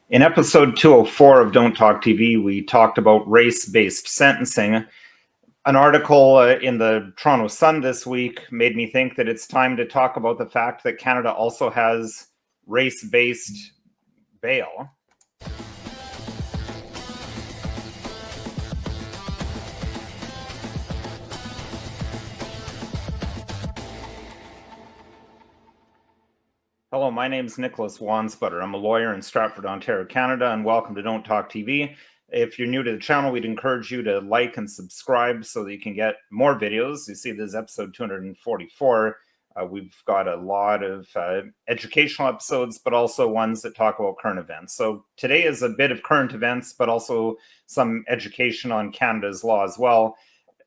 In episode 204 of Don't Talk TV, we talked about race-based sentencing. An article in the Toronto Sun this week made me think that it's time to talk about the fact that Canada also has race-based bail. Hello, my name is Nicholas Wansbutter. I'm a lawyer in Stratford, Ontario, Canada, and welcome to Don't Talk TV. If you're new to the channel, we'd encourage you to like and subscribe so that you can get more videos. You see, this is episode 244. We've got a lot of educational episodes, but also ones that talk about current events. So today is a bit of current events, but also some education on Canada's law as well,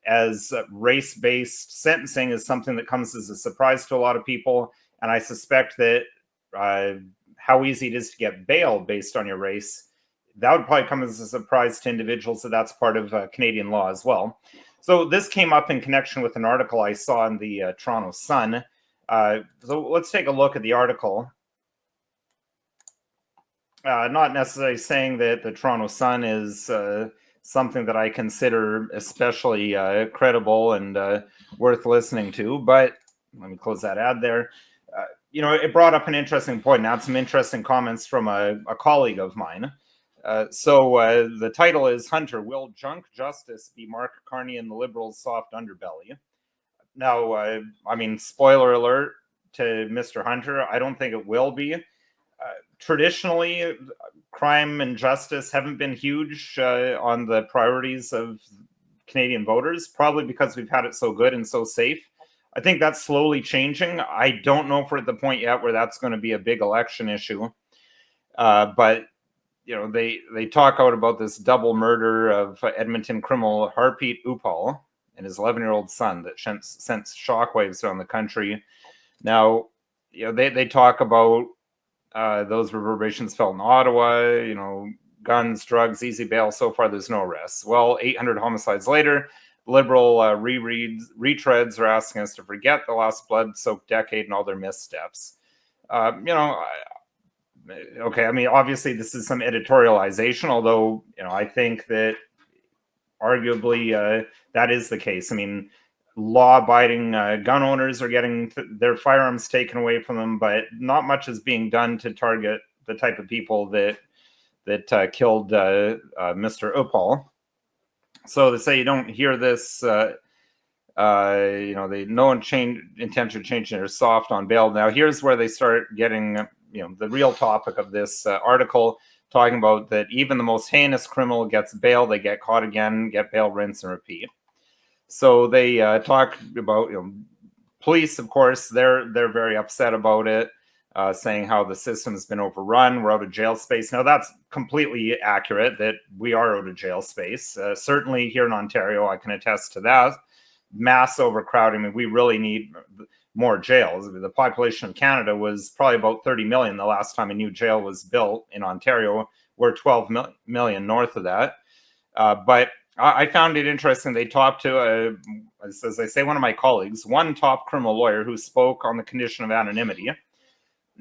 as race-based sentencing is something that comes as a surprise to a lot of people. And I suspect that how easy it is to get bail based on your race, that would probably come as a surprise to individuals, so that's part of Canadian law as well. So this came up in connection with an article I saw in the Toronto Sun. So let's take a look at the article. Not necessarily saying that the Toronto Sun is something that I consider especially credible and worth listening to, but let me close that ad there. It brought up an interesting point and had some interesting comments from a colleague of mine. So the title is Hunter, Will Junk Justice Be Mark Carney and the Liberals' Soft Underbelly? Now, I mean, spoiler alert to Mr. Hunter, I don't think it will be. Traditionally, crime and justice haven't been huge on the priorities of Canadian voters, probably because we've had it so good and so safe. I think that's slowly changing. I don't know if we're at the point yet where that's going to be a big election issue. But, they talk out about this double murder of Edmonton criminal Harpreet Upal and his 11-year-old son that sent shockwaves around the country. Now, they talk about those reverberations felt in Ottawa, guns, drugs, easy bail. So far, there's no arrests. Well, 800 homicides later, liberal retreads are asking us to forget the lost blood-soaked decade and all their missteps. Okay, I mean, obviously this is some editorialization, although, I think that arguably that is the case. I mean, law-abiding gun owners are getting their firearms taken away from them, but not much is being done to target the type of people that killed Mr. Upal. So to say you don't hear this, they no intention of changing their soft on bail. Now here's where they start getting, the real topic of this article, talking about that even the most heinous criminal gets bail, they get caught again, get bail, rinse and repeat. So they talk about, police, of course, they're very upset about it, saying how the system has been overrun, we're out of jail space. Now, that's completely accurate, that we are out of jail space. Certainly here in Ontario, I can attest to that. Mass overcrowding, I mean, we really need more jails. The population of Canada was probably about 30 million the last time a new jail was built in Ontario. We're 12 million north of that. But I found it interesting. They talked to, as I say, one of my colleagues, one top criminal lawyer who spoke on the condition of anonymity.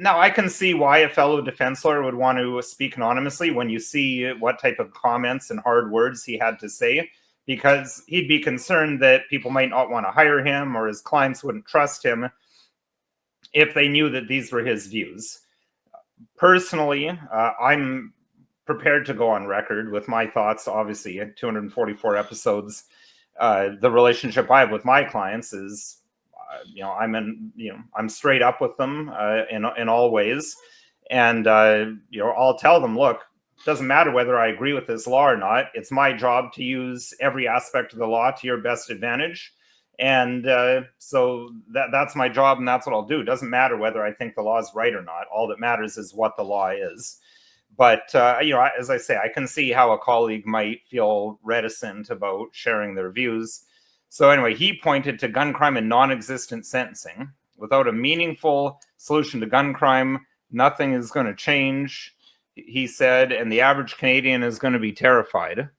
Now, I can see why a fellow defense lawyer would want to speak anonymously when you see what type of comments and hard words he had to say, because he'd be concerned that people might not want to hire him or his clients wouldn't trust him if they knew that these were his views. Personally, I'm prepared to go on record with my thoughts. Obviously, at 244 episodes, the relationship I have with my clients is, I'm straight up with them in all ways, and I'll tell them, look, it doesn't matter whether I agree with this law or not. It's my job to use every aspect of the law to your best advantage, and so that's my job, and that's what I'll do. It doesn't matter whether I think the law is right or not. All that matters is what the law is. But, as I say, I can see how a colleague might feel reticent about sharing their views. So anyway, he pointed to gun crime and non-existent sentencing. Without a meaningful solution to gun crime, nothing is going to change, he said, and the average Canadian is going to be terrified.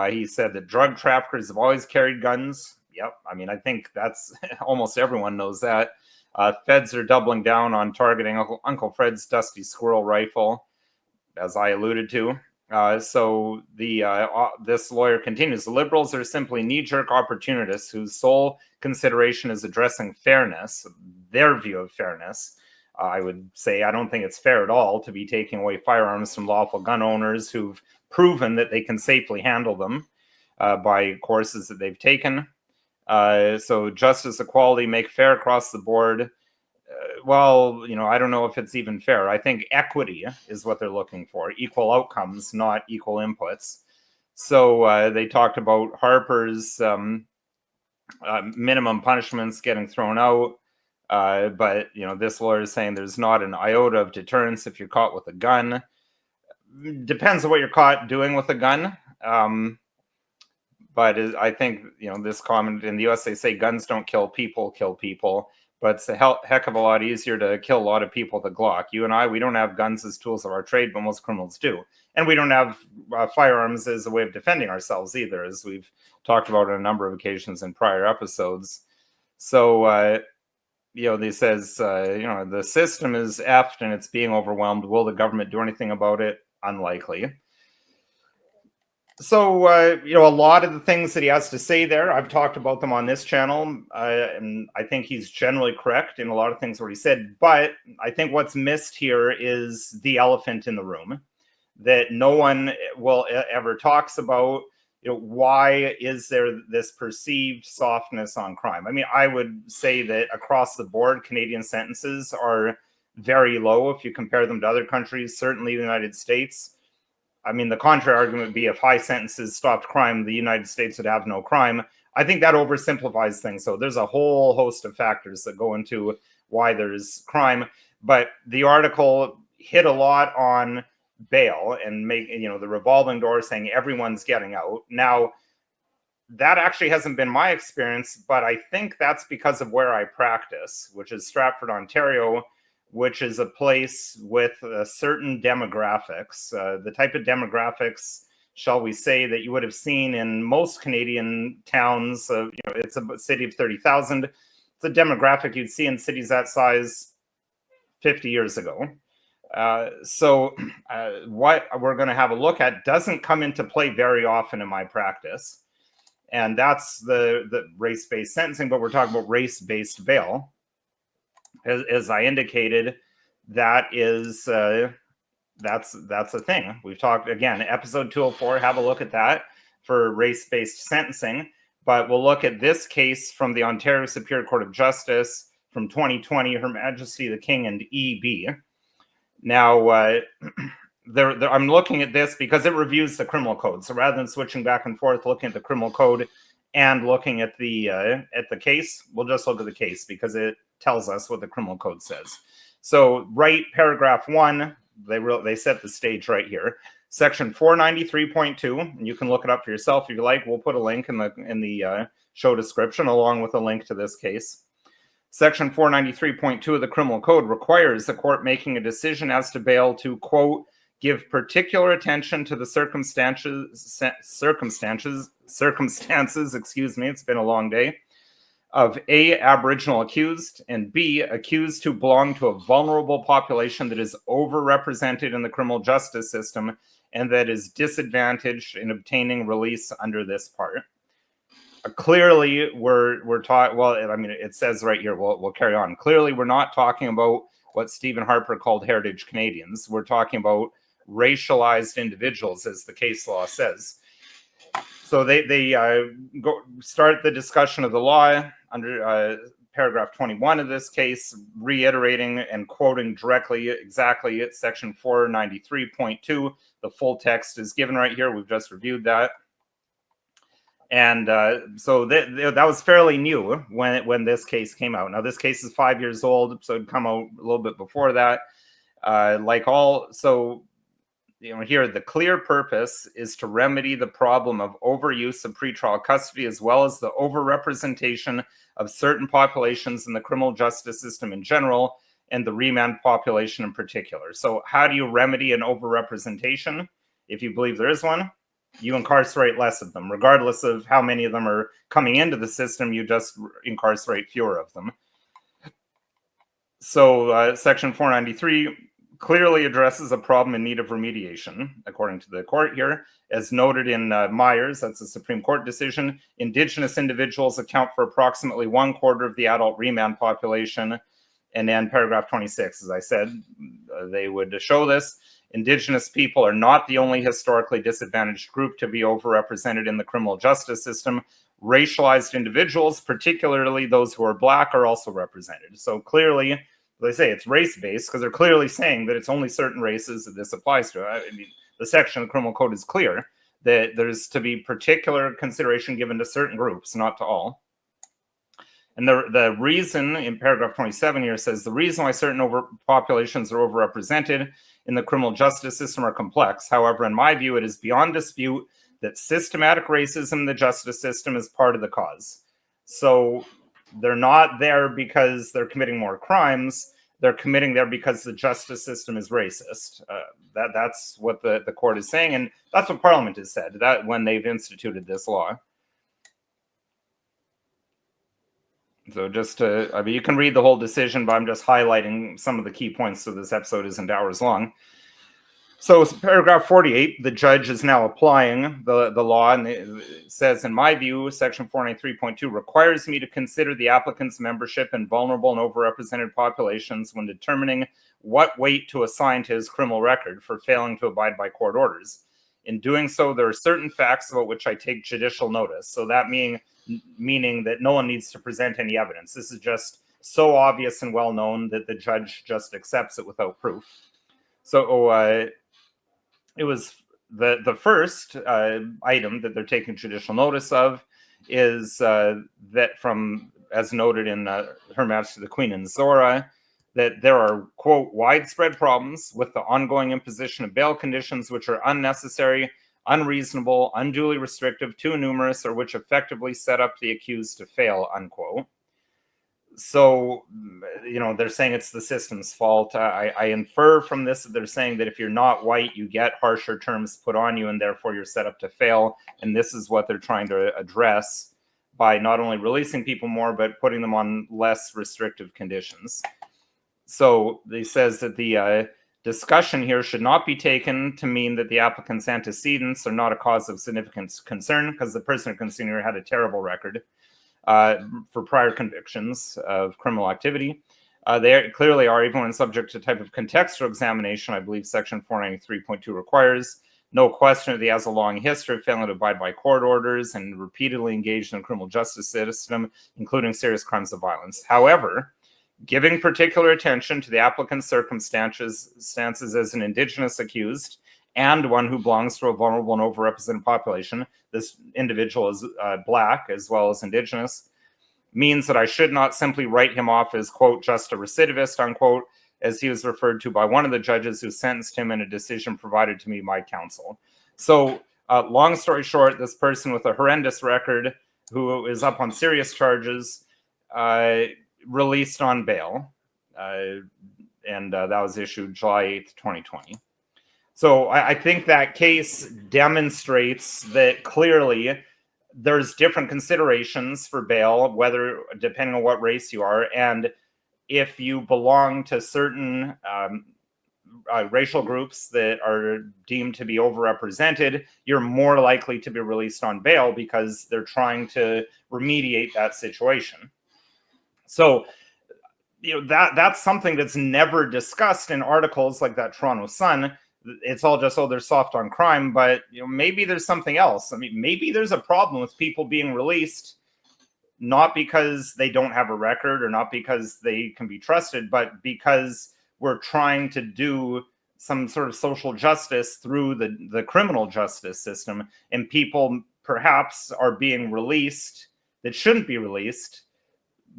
He said that drug traffickers have always carried guns. Yep, I mean, I think that's almost everyone knows that. Feds are doubling down on targeting Uncle Fred's dusty squirrel rifle. as I alluded to. So this lawyer continues, the liberals are simply knee-jerk opportunists whose sole consideration is addressing fairness, their view of fairness. I would say I don't think it's fair at all to be taking away firearms from lawful gun owners who've proven that they can safely handle them by courses that they've taken. So justice, equality, make fair across the board. Well, I don't know if it's even fair. I think equity is what they're looking for. Equal outcomes, not equal inputs. So they talked about Harper's minimum punishments getting thrown out. But, this lawyer is saying there's not an iota of deterrence if you're caught with a gun. Depends on what you're caught doing with a gun. But I think, this comment in the US, they say guns don't kill people, kill people. But it's a heck of a lot easier to kill a lot of people with a Glock. You and I, we don't have guns as tools of our trade, but most criminals do. And we don't have firearms as a way of defending ourselves either, as we've talked about on a number of occasions in prior episodes. So, they says, the system is effed and it's being overwhelmed. Will the government do anything about it? Unlikely. So, a lot of the things that he has to say there, I've talked about them on this channel, and I think he's generally correct in a lot of things where he said, but I think what's missed here is the elephant in the room that no one will ever talks about. Why is there this perceived softness on crime? I mean, I would say that across the board, Canadian sentences are very low if you compare them to other countries, certainly the United States. I mean, the contrary argument would be if high sentences stopped crime, the United States would have no crime. I think that oversimplifies things. So there's a whole host of factors that go into why there's crime. But the article hit a lot on bail and make, the revolving door saying everyone's getting out. Now, that actually hasn't been my experience, but I think that's because of where I practice, which is Stratford, Ontario, which is a place with certain demographics, the type of demographics, shall we say, that you would have seen in most Canadian towns. It's a city of 30,000. It's a demographic you'd see in cities that size 50 years ago. So what we're going to have a look at doesn't come into play very often in my practice. And that's the race-based sentencing, but we're talking about race-based bail. As I indicated, that is that's a thing. We've talked, again, episode 204, have a look at that for race-based sentencing. But we'll look at this case from the Ontario Superior Court of Justice from 2020, Her Majesty the King and EB. Now, I'm looking at this because it reviews the criminal code. So rather than switching back and forth, looking at the criminal code and looking at the case, we'll just look at the case because it tells us what the criminal code says. So right, paragraph 1, they set the stage right here. Section 493.2, and you can look it up for yourself if you like. We'll put a link in the show description along with a link to this case. Section 493.2 of the criminal code requires the court making a decision as to bail to, quote, give particular attention to the circumstances, excuse me, it's been a long day, of A, Aboriginal accused, and B, accused who belong to a vulnerable population that is overrepresented in the criminal justice system and that is disadvantaged in obtaining release under this part. Clearly, we're talking, well, I mean, it says right here, we'll carry on. Clearly, we're not talking about what Stephen Harper called heritage Canadians. We're talking about racialized individuals, as the case law says. So they start the discussion of the law under paragraph 21 of this case, reiterating and quoting directly exactly at section 493.2. The full text is given right here. We've just reviewed that. And so that was fairly new when this case came out. Now, this case is 5 years old, so it'd come out a little bit before that. Here, the clear purpose is to remedy the problem of overuse of pretrial custody, as well as the overrepresentation of certain populations in the criminal justice system in general, and the remand population in particular. So how do you remedy an overrepresentation? If you believe there is one, you incarcerate less of them. Regardless of how many of them are coming into the system, you just incarcerate fewer of them. So section 493 clearly addresses a problem in need of remediation, according to the court here. As noted in Myers, that's a Supreme Court decision, Indigenous individuals account for approximately 1/4 of the adult remand population. And then paragraph 26, as I said, they would show this. Indigenous people are not the only historically disadvantaged group to be overrepresented in the criminal justice system. Racialized individuals, particularly those who are Black, are also represented. So clearly, they say it's race-based because they're clearly saying that it's only certain races that this applies to. I mean, the section of the criminal code is clear that there's to be particular consideration given to certain groups, not to all. And the reason in paragraph 27 here says the reason why certain populations are overrepresented in the criminal justice system are complex. However, in my view, it is beyond dispute that systematic racism in the justice system is part of the cause. So they're not there because they're committing more crimes. They're committing there because the justice system is racist. That's what the court is saying, and that's what Parliament has said that when they've instituted this law. So just to, I mean, you can read the whole decision, but I'm just highlighting some of the key points so this episode isn't hours long. So paragraph 48, the judge is now applying the law, and it says, in my view, section 493.2 requires me to consider the applicant's membership in vulnerable and overrepresented populations when determining what weight to assign to his criminal record for failing to abide by court orders. In doing so, there are certain facts about which I take judicial notice. So that meaning that no one needs to present any evidence. This is just so obvious and well known that the judge just accepts it without proof. So it was the first item that they're taking judicial notice of is that from, as noted in Her Majesty the Queen and Zora, that there are, quote, widespread problems with the ongoing imposition of bail conditions which are unnecessary, unreasonable, unduly restrictive, too numerous, or which effectively set up the accused to fail, unquote. So, you know, they're saying it's the system's fault. I infer from this that they're saying that if you're not white, you get harsher terms put on you, and therefore you're set up to fail. And this is what they're trying to address by not only releasing people more, but putting them on less restrictive conditions. So they says that the discussion here should not be taken to mean that the applicant's antecedents are not a cause of significant concern, because the person concerned here had a terrible record for prior convictions of criminal activity. They clearly are, even when subject to type of contextual examination, I believe section 493.2 requires. No question that he has a long history of failing to abide by court orders and repeatedly engaged in the criminal justice system, including serious crimes of violence. However, giving particular attention to the applicant's circumstances as an Indigenous accused and one who belongs to a vulnerable and overrepresented population, this individual is Black as well as Indigenous, means that I should not simply write him off as, quote, just a recidivist, unquote, as he was referred to by one of the judges who sentenced him in a decision provided to me by counsel. So long story short, this person with a horrendous record who is up on serious charges released on bail, and that was issued July 8th, 2020. So I think that case demonstrates that clearly there's different considerations for bail, whether depending on what race you are, and if you belong to certain racial groups that are deemed to be overrepresented, you're more likely to be released on bail because they're trying to remediate that situation. So, you know, that's something that's never discussed in articles like that Toronto Sun. It's all just, oh, they're soft on crime, but you know, maybe there's something else. I mean, maybe there's a problem with people being released, not because they don't have a record or not because they can be trusted, but because we're trying to do some sort of social justice through the criminal justice system, and people perhaps are being released that shouldn't be released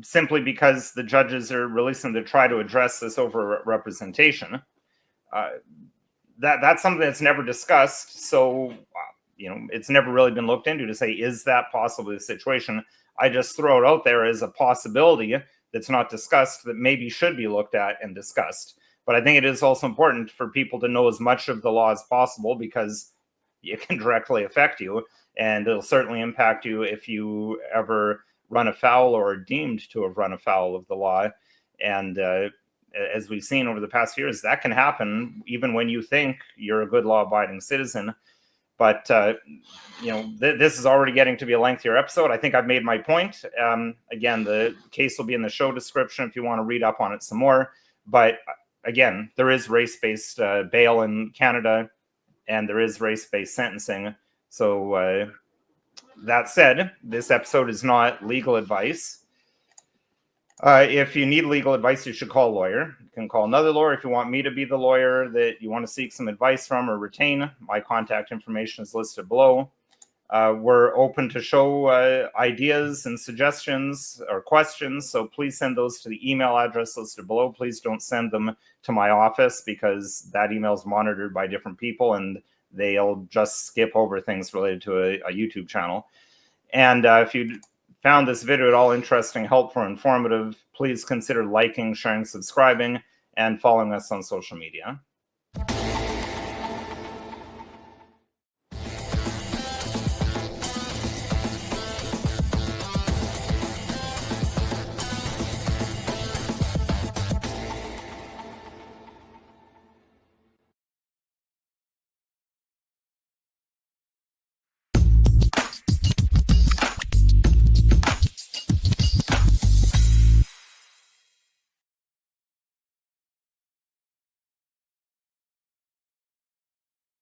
simply because the judges are releasing to try to address this over-representation. That's something that's never discussed. So, you know, it's never really been looked into to say, is that possibly the situation? I just throw it out there as a possibility that's not discussed that maybe should be looked at and discussed. But I think it is also important for people to know as much of the law as possible, because it can directly affect you, and it'll certainly impact you if you ever run afoul or are deemed to have run afoul of the law. And as we've seen over the past years, that can happen even when you think you're a good law-abiding citizen. But this is already getting to be a lengthier episode. I think I've made my point. Again, the case will be in the show description if you want to read up on it some more. But again, there is race-based bail in Canada, and there is race-based sentencing. So that said, this episode is not legal advice. If you need legal advice, you should call a lawyer. You can call another lawyer if you want me to be the lawyer that you want to seek some advice from or retain. My contact information is listed below. We're open to show ideas and suggestions or questions, so please send those to the email address listed below. Please don't send them to my office, because that email is monitored by different people and they'll just skip over things related to a YouTube channel. And if you found this video at all interesting, helpful, or informative, please consider liking, sharing, subscribing, and following us on social media.